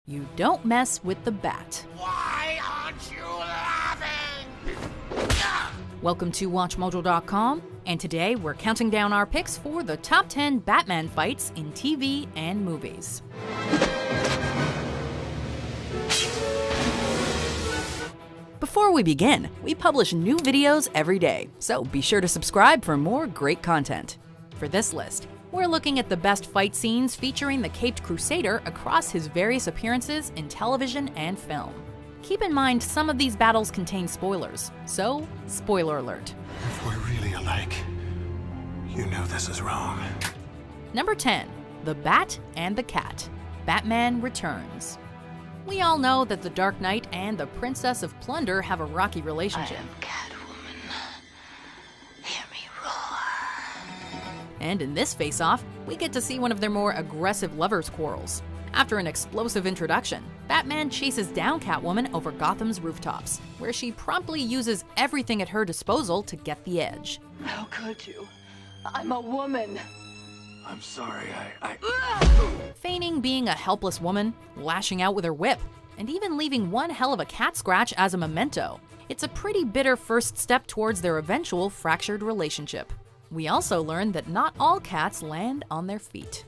You don't mess with the bat. Why aren't you laughing? Welcome to WatchMojo.com, and today we're counting down our picks for the top 10 Batman fights in TV and movies. Before we begin, we publish new videos every day, so be sure to subscribe for more great content. For this list, we're looking at the best fight scenes featuring the Caped Crusader across his various appearances in television and film. Keep in mind some of these battles contain spoilers, so spoiler alert. If we're really alike, you know this is wrong. Number 10, The Bat and the Cat, Batman Returns. We all know that the Dark Knight and the Princess of Plunder have a rocky relationship. I am Catwoman. Hear me roar. And in this face-off, we get to see one of their more aggressive lovers' quarrels. After an explosive introduction, Batman chases down Catwoman over Gotham's rooftops, where she promptly uses everything at her disposal to get the edge. How could you? I'm a woman. I'm sorry, Feigning being a helpless woman, lashing out with her whip, and even leaving one hell of a cat scratch as a memento. It's a pretty bitter first step towards their eventual fractured relationship. We also learn that not all cats land on their feet.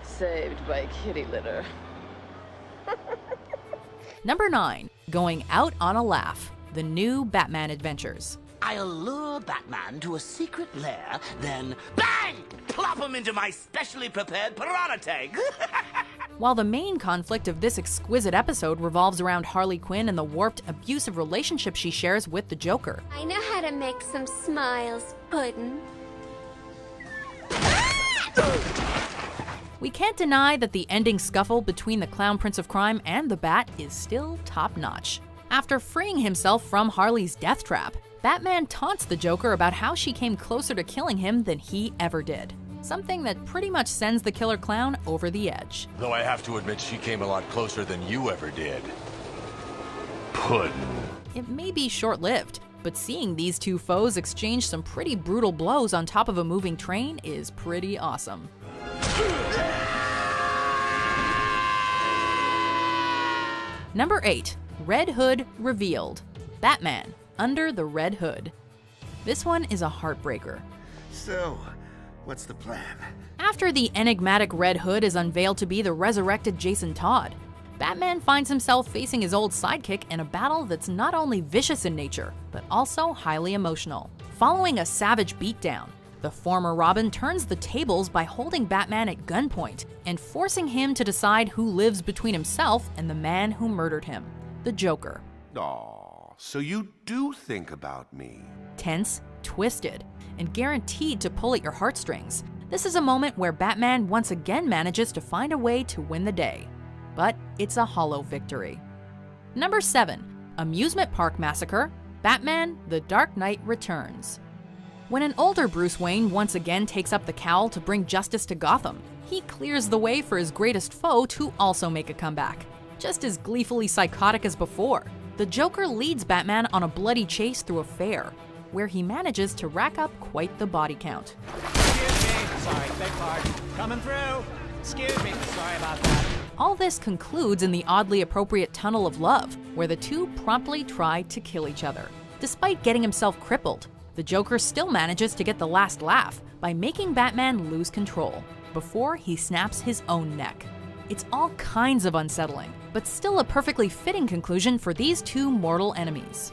Saved by kitty litter. Number 9, Going Out on a Laugh, The New Batman Adventures. I'll lure Batman to a secret lair, then bang! Plop him into my specially prepared piranha tank! While the main conflict of this exquisite episode revolves around Harley Quinn and the warped, abusive relationship she shares with the Joker, I know how to make some smiles, Puddin'. we can't deny that the ending scuffle between the Clown Prince of Crime and the Bat is still top-notch. After freeing himself from Harley's death trap, Batman taunts the Joker about how she came closer to killing him than he ever did. Something that pretty much sends the killer clown over the edge. Though I have to admit she came a lot closer than you ever did. Puddin'. It may be short-lived, but seeing these two foes exchange some pretty brutal blows on top of a moving train is pretty awesome. Number 8, Red Hood Revealed, Batman Under the Red Hood. This one is a heartbreaker. So, what's the plan? After the enigmatic Red Hood is unveiled to be the resurrected Jason Todd, Batman finds himself facing his old sidekick in a battle that's not only vicious in nature, but also highly emotional. Following a savage beatdown, the former Robin turns the tables by holding Batman at gunpoint and forcing him to decide who lives between himself and the man who murdered him, the Joker. Aw, so you do think about me. Tense, twisted, and guaranteed to pull at your heartstrings, this is a moment where Batman once again manages to find a way to win the day. But it's a hollow victory. Number 7, Amusement Park Massacre, Batman: The Dark Knight Returns. When an older Bruce Wayne once again takes up the cowl to bring justice to Gotham, he clears the way for his greatest foe to also make a comeback. Just as gleefully psychotic as before, the Joker leads Batman on a bloody chase through a fair, where he manages to rack up quite the body count. Excuse me. Sorry, beg pardon. Coming through. Excuse me. Sorry about that. All this concludes in the oddly appropriate Tunnel of Love, where the two promptly try to kill each other. Despite getting himself crippled, the Joker still manages to get the last laugh by making Batman lose control, before he snaps his own neck. It's all kinds of unsettling, but still a perfectly fitting conclusion for these two mortal enemies.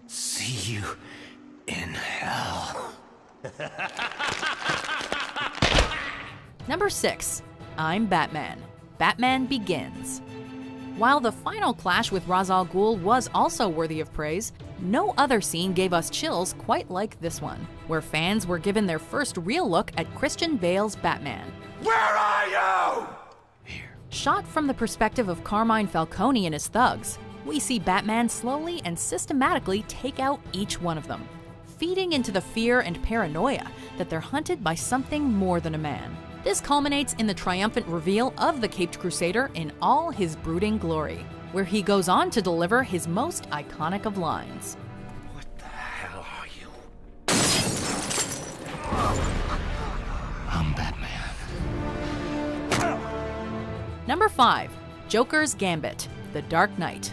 See you in hell. Number 6, I'm Batman, Batman Begins. While the final clash with Ra's al Ghul was also worthy of praise, no other scene gave us chills quite like this one, where fans were given their first real look at Christian Bale's Batman. Where are you? Shot from the perspective of Carmine Falcone and his thugs, we see Batman slowly and systematically take out each one of them, feeding into the fear and paranoia that they're hunted by something more than a man. This culminates in the triumphant reveal of the Caped Crusader in all his brooding glory, where he goes on to deliver his most iconic of lines. What the hell are you? I'm Batman. Number 5, Joker's Gambit, The Dark Knight.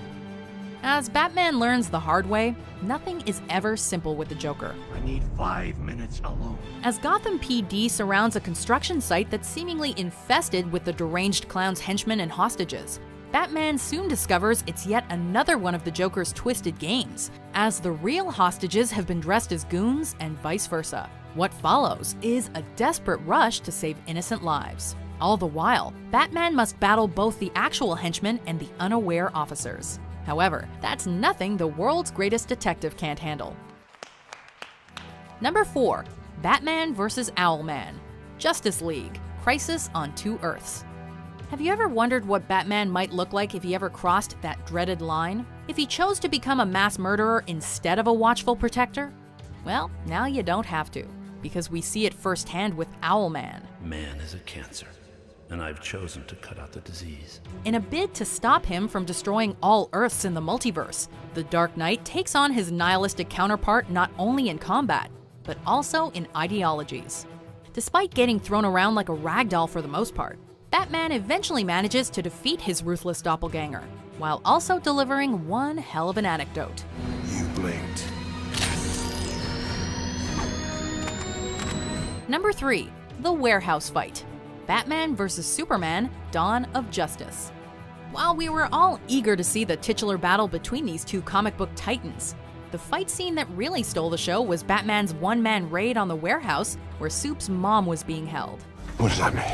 As Batman learns the hard way, nothing is ever simple with the Joker. I need 5 minutes alone. As Gotham PD surrounds a construction site that's seemingly infested with the deranged clown's henchmen and hostages, Batman soon discovers it's yet another one of the Joker's twisted games, as the real hostages have been dressed as goons and vice versa. What follows is a desperate rush to save innocent lives. All the while, Batman must battle both the actual henchmen and the unaware officers. However, that's nothing the world's greatest detective can't handle. Number 4. Batman vs. Owlman, Justice League, Crisis on Two Earths. Have you ever wondered what Batman might look like if he ever crossed that dreaded line? If he chose to become a mass murderer instead of a watchful protector? Well, now you don't have to, because we see it firsthand with Owlman. Man is a cancer, and I've chosen to cut out the disease. In a bid to stop him from destroying all Earths in the multiverse, the Dark Knight takes on his nihilistic counterpart not only in combat, but also in ideologies. Despite getting thrown around like a ragdoll for the most part, Batman eventually manages to defeat his ruthless doppelganger, while also delivering one hell of an anecdote. You blinked. Number 3. The Warehouse Fight, Batman vs. Superman, Dawn of Justice. While we were all eager to see the titular battle between these two comic book titans, the fight scene that really stole the show was Batman's one-man raid on the warehouse where Soup's mom was being held. What does that mean?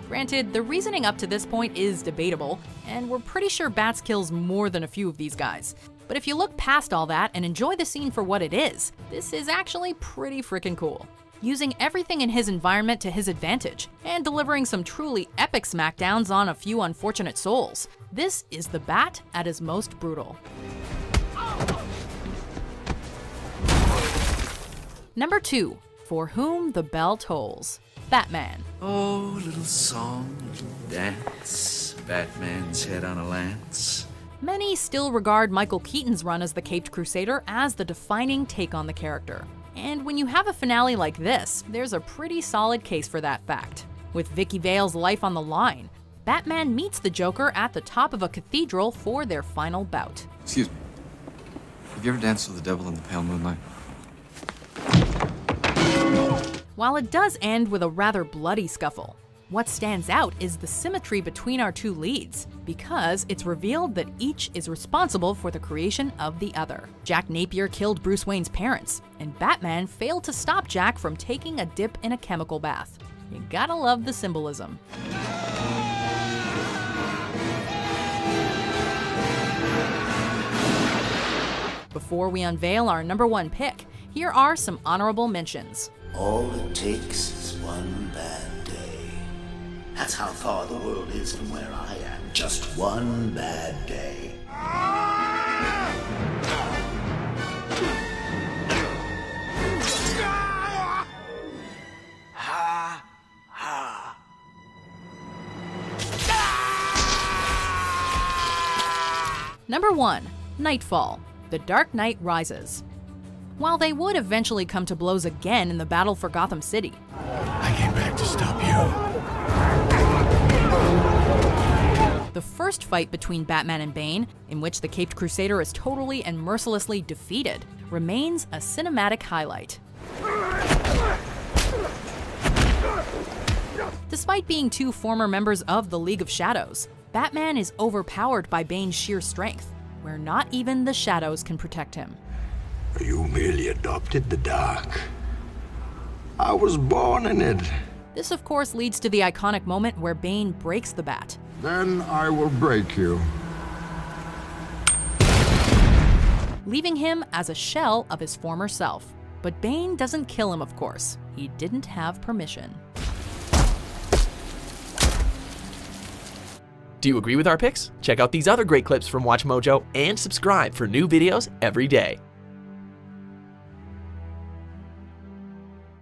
Granted, the reasoning up to this point is debatable, and we're pretty sure Bats kills more than a few of these guys. But if you look past all that and enjoy the scene for what it is, this is actually pretty freaking cool. Using everything in his environment to his advantage, and delivering some truly epic smackdowns on a few unfortunate souls, this is the Bat at his most brutal. Number 2. For Whom the Bell Tolls, Batman. Oh, little song, little dance, Batman's head on a lance. Many still regard Michael Keaton's run as the Caped Crusader as the defining take on the character. And when you have a finale like this, there's a pretty solid case for that fact. With Vicky Vale's life on the line, Batman meets the Joker at the top of a cathedral for their final bout. Excuse me. Have you ever danced with the devil in the pale moonlight? While it does end with a rather bloody scuffle, what stands out is the symmetry between our two leads, because it's revealed that each is responsible for the creation of the other. Jack Napier killed Bruce Wayne's parents, and Batman failed to stop Jack from taking a dip in a chemical bath. You gotta love the symbolism. Before we unveil our number 1 pick, here are some honorable mentions. All it takes is one bad day. That's how far the world is from where I am. Just one bad day. Ha ha. Number 1. Nightfall, The Dark Knight Rises. While they would eventually come to blows again in the battle for Gotham City, I came back to stop you. the first fight between Batman and Bane, in which the Caped Crusader is totally and mercilessly defeated, remains a cinematic highlight. Despite being two former members of the League of Shadows, Batman is overpowered by Bane's sheer strength, where not even the shadows can protect him. You merely adopted the dark. I was born in it. This, of course, leads to the iconic moment where Bane breaks the bat. Then I will break you. Leaving him as a shell of his former self. But Bane doesn't kill him, of course. He didn't have permission. Do you agree with our picks? Check out these other great clips from WatchMojo and subscribe for new videos every day.